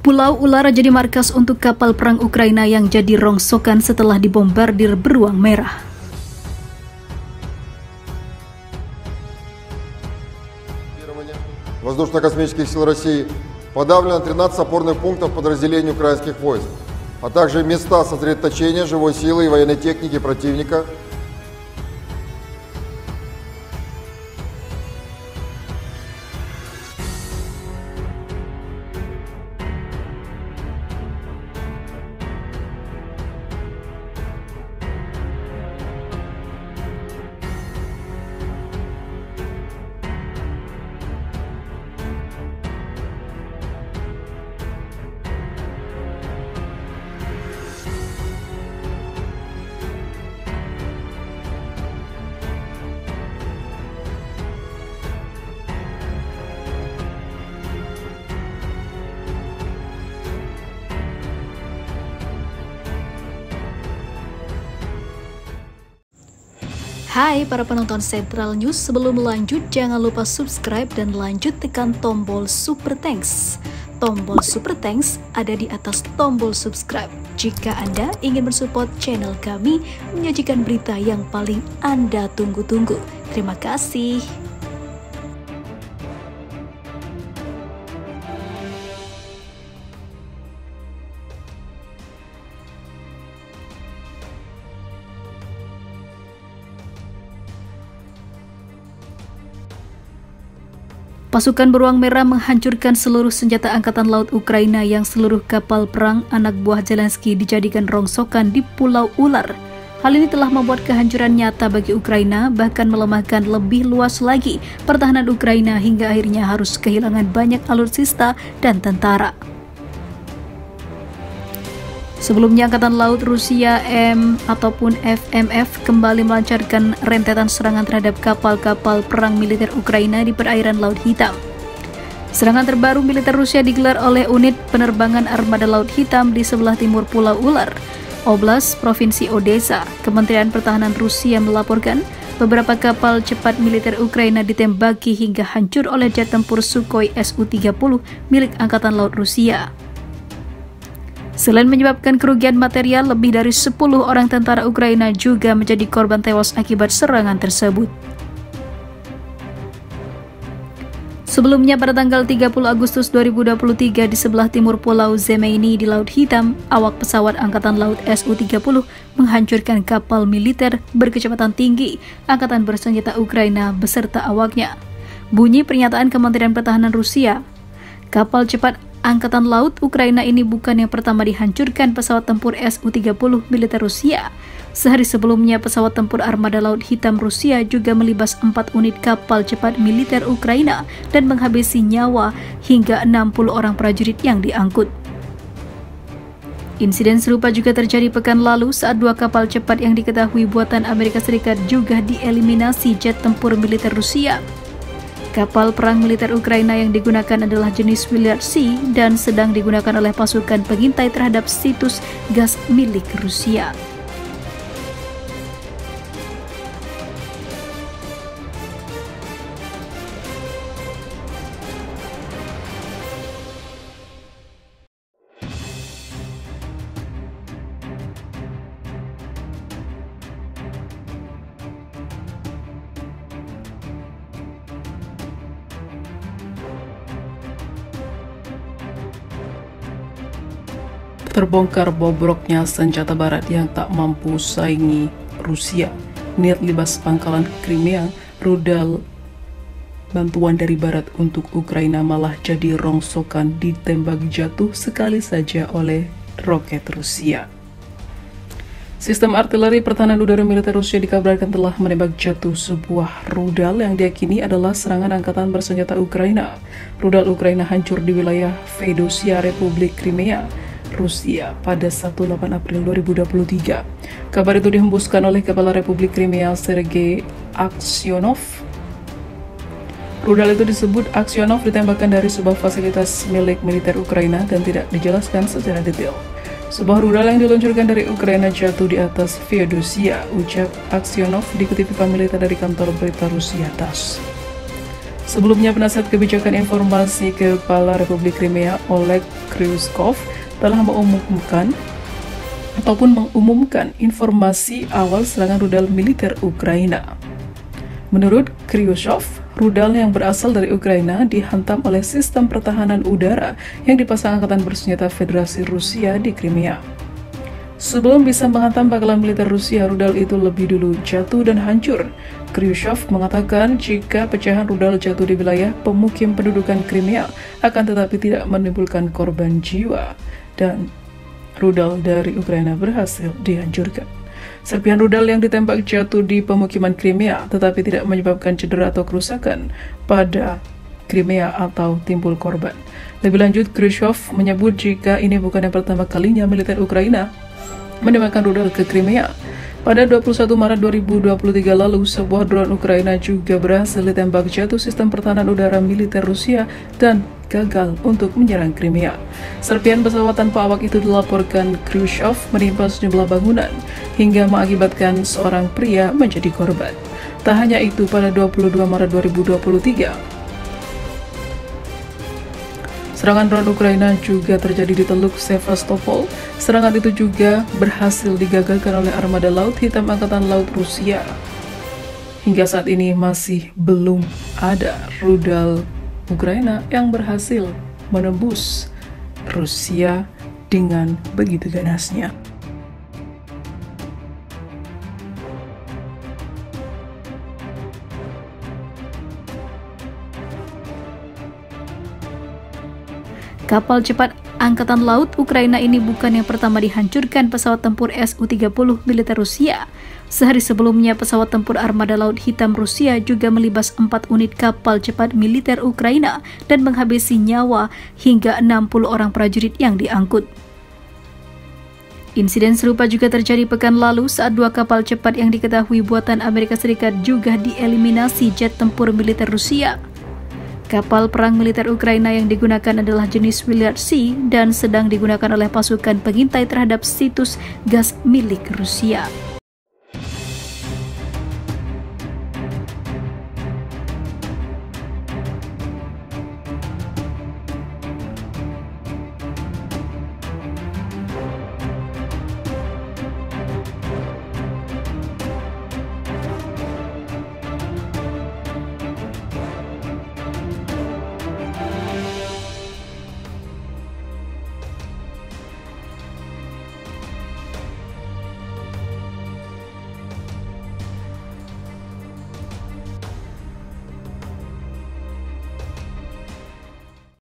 Pulau Ular jadi markas untuk kapal perang Ukraina yang jadi rongsokan setelah dibombardir beruang merah. Воздушно-космических сил России подавлено 13 опорных пунктов подразделений украинских войск, а также места сосредоточения живой силы и военной техники противника. Hai para penonton Sentral News, sebelum lanjut jangan lupa subscribe dan lanjut tekan tombol Super Thanks. Tombol Super Thanks ada di atas tombol subscribe. Jika Anda ingin mensupport channel kami menyajikan berita yang paling Anda tunggu-tunggu. Terima kasih. Pasukan beruang merah menghancurkan seluruh senjata angkatan laut Ukraina yang seluruh kapal perang anak buah Zelensky dijadikan rongsokan di Pulau Ular. Hal ini telah membuat kehancuran nyata bagi Ukraina, bahkan melemahkan lebih luas lagi pertahanan Ukraina hingga akhirnya harus kehilangan banyak alutsista dan tentara. Sebelumnya, Angkatan Laut Rusia FMF kembali melancarkan rentetan serangan terhadap kapal-kapal perang militer Ukraina di perairan Laut Hitam. Serangan terbaru militer Rusia digelar oleh unit penerbangan Armada Laut Hitam di sebelah timur Pulau Ular, Oblast Provinsi Odessa. Kementerian Pertahanan Rusia melaporkan beberapa kapal cepat militer Ukraina ditembaki hingga hancur oleh jet tempur Sukhoi Su-30 milik Angkatan Laut Rusia. Selain menyebabkan kerugian material, lebih dari 10 orang tentara Ukraina juga menjadi korban tewas akibat serangan tersebut. Sebelumnya pada tanggal 30 Agustus 2023 di sebelah timur Pulau Zmeiny di Laut Hitam, awak pesawat Angkatan Laut Su-30 menghancurkan kapal militer berkecepatan tinggi Angkatan Bersenjata Ukraina beserta awaknya. Bunyi pernyataan Kementerian Pertahanan Rusia, kapal cepat Angkatan Laut Ukraina ini bukan yang pertama dihancurkan pesawat tempur Su-30 militer Rusia. Sehari sebelumnya, pesawat tempur Armada Laut Hitam Rusia juga melibas 4 unit kapal cepat militer Ukraina dan menghabisi nyawa hingga 60 orang prajurit yang diangkut. Insiden serupa juga terjadi pekan lalu saat 2 kapal cepat yang diketahui buatan Amerika Serikat juga dieliminasi jet tempur militer Rusia. Kapal perang militer Ukraina yang digunakan adalah jenis Willard Sea dan sedang digunakan oleh pasukan pengintai terhadap situs gas milik Rusia. Terbongkar bobroknya senjata barat yang tak mampu saingi Rusia. Niat libas pangkalan Crimea, rudal bantuan dari barat untuk Ukraina malah jadi rongsokan, ditembak jatuh sekali saja oleh roket Rusia. Sistem artileri pertahanan udara militer Rusia dikabarkan telah menembak jatuh sebuah rudal yang diyakini adalah serangan angkatan bersenjata Ukraina. Rudal Ukraina hancur di wilayah Feodosia, Republik Crimea, Rusia pada 18 April 2023. Kabar itu dihembuskan oleh Kepala Republik Crimea Sergei Aksyonov. Rudal itu disebut Aksyonov ditembakkan dari sebuah fasilitas milik militer Ukraina dan tidak dijelaskan secara detail. Sebuah rudal yang diluncurkan dari Ukraina jatuh di atas Feodosia, ucap Aksyonov dikutip militer dari kantor berita Rusia TASS. Sebelumnya, penasihat kebijakan informasi Kepala Republik Crimea Oleg Kryushkov telah mengumumkan informasi awal serangan rudal militer Ukraina. Menurut Kryushkov, rudal yang berasal dari Ukraina dihantam oleh sistem pertahanan udara yang dipasang Angkatan Bersenjata Federasi Rusia di Crimea. Sebelum bisa menghantam pangkalan militer Rusia, rudal itu lebih dulu jatuh dan hancur. Kryushkov mengatakan jika pecahan rudal jatuh di wilayah pemukim pendudukan Crimea akan tetapi tidak menimbulkan korban jiwa dan rudal dari Ukraina berhasil dihancurkan. Serpihan rudal yang ditembak jatuh di pemukiman Crimea tetapi tidak menyebabkan cedera atau kerusakan pada Crimea atau timbul korban. Lebih lanjut, Kryushkov menyebut jika ini bukan yang pertama kalinya militer Ukraina menembakkan rudal ke Crimea. Pada 21 Maret 2023 lalu, sebuah drone Ukraina juga berhasil ditembak jatuh sistem pertahanan udara militer Rusia dan gagal untuk menyerang Crimea. Serpihan pesawat tanpa awak itu dilaporkan Kryushkov menimpa sejumlah bangunan hingga mengakibatkan seorang pria menjadi korban. Tak hanya itu, pada 22 Maret 2023, serangan drone Ukraina juga terjadi di Teluk Sevastopol. Serangan itu juga berhasil digagalkan oleh armada Laut Hitam Angkatan Laut Rusia. Hingga saat ini masih belum ada rudal Ukraina yang berhasil menembus Rusia dengan begitu ganasnya. Kapal cepat Angkatan Laut Ukraina ini bukan yang pertama dihancurkan pesawat tempur Su-30 militer Rusia. Sehari sebelumnya, pesawat tempur Armada Laut Hitam Rusia juga melibas 4 unit kapal cepat militer Ukraina dan menghabisi nyawa hingga 60 orang prajurit yang diangkut. Insiden serupa juga terjadi pekan lalu saat 2 kapal cepat yang diketahui buatan Amerika Serikat juga dieliminasi jet tempur militer Rusia. Kapal perang militer Ukraina yang digunakan adalah jenis Willard Sea dan sedang digunakan oleh pasukan pengintai terhadap situs gas milik Rusia.